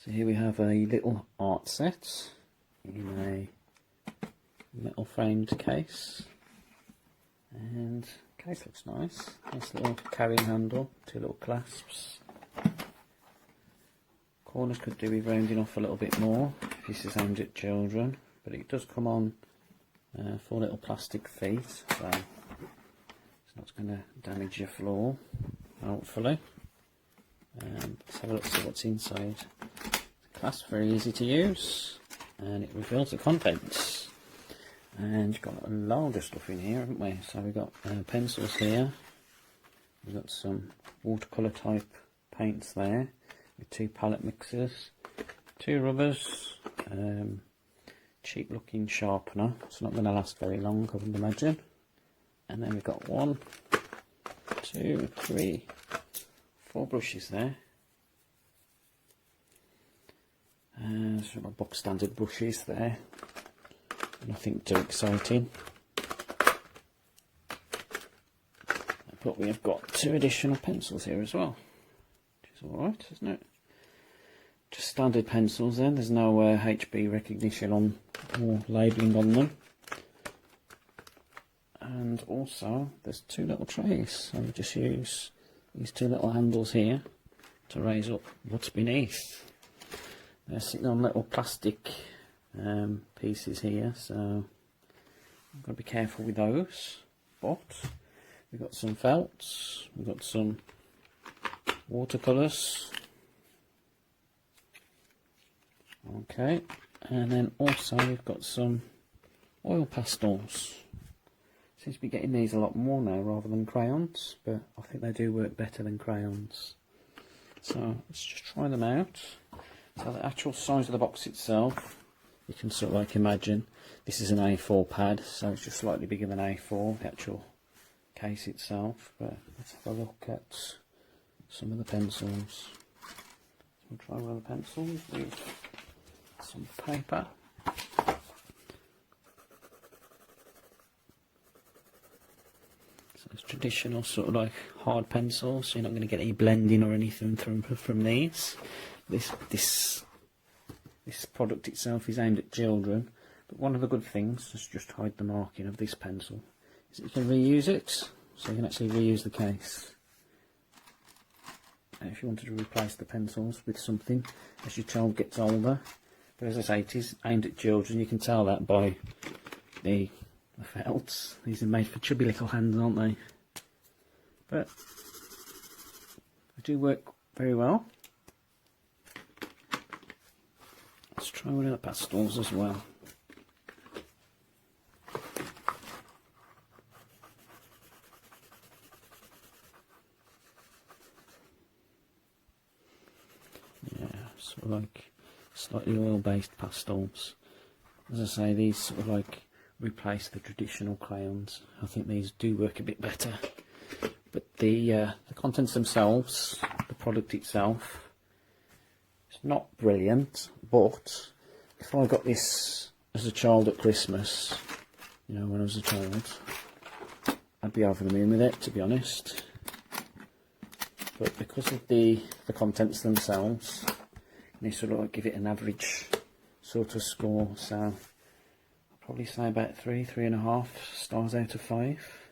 So here we have a little art set in a metal framed case, and the case looks nice. Nice little carrying handle, two little clasps. Corners could do with rounding off a little bit more if this is aimed at children, but it does come on 4 little plastic feet, so it's not going to damage your floor, hopefully. Let's have a look, see what's inside. The clasp, very easy to use, and it reveals the contents. And you've got a load of stuff in here, haven't we? So we've got pencils here, we've got some watercolour type paints there, with 2 palette mixers, 2 rubbers, cheap looking sharpener, it's not going to last very long, I would imagine. And then we've got 1, 2, 3, 4 brushes there. Some box standard brushes there, nothing too exciting. But we have got 2 additional pencils here as well, which is alright, isn't it? Just standard pencils then, there's no HB recognition on or labelling on them. And also there's 2 little trays, so we just use these 2 little handles here to raise up what's beneath. They're sitting on little plastic pieces here, so I've got to be careful with those. But we've got some felts, we've got some watercolours, okay, and then also we've got some oil pastels. Seems to be getting these a lot more now rather than crayons, but I think they do work better than crayons. So let's just try them out. So the actual size of the box itself, you can sort of like imagine, this is an A4 pad, so it's just slightly bigger than A4, the actual case itself. But let's have a look at some of the pencils. So we'll try one of the pencils with some paper. So it's traditional sort of like hard pencils, so you're not going to get any blending or anything from these. This product itself is aimed at children, but one of the good things is just hide the marking of this pencil is that you can reuse it, so you can actually reuse the case. And if you wanted to replace the pencils with something as your child gets older, but as I say, it is aimed at children. You can tell that by the felts. These are made for chubby little hands, aren't they? But they do work very well. Let's try one of the pastels as well. Yeah, sort of like slightly oil-based pastels. As I say, these sort of like replace the traditional crayons. I think these do work a bit better. But the contents themselves, the product itself, it's not brilliant. But if I got this as a child at Christmas, you know, when I was a child, I'd be over the moon with it, to be honest. But because of the contents themselves, you sort of like give it an average sort of score. So I'll probably say about 3.5 stars out of 5.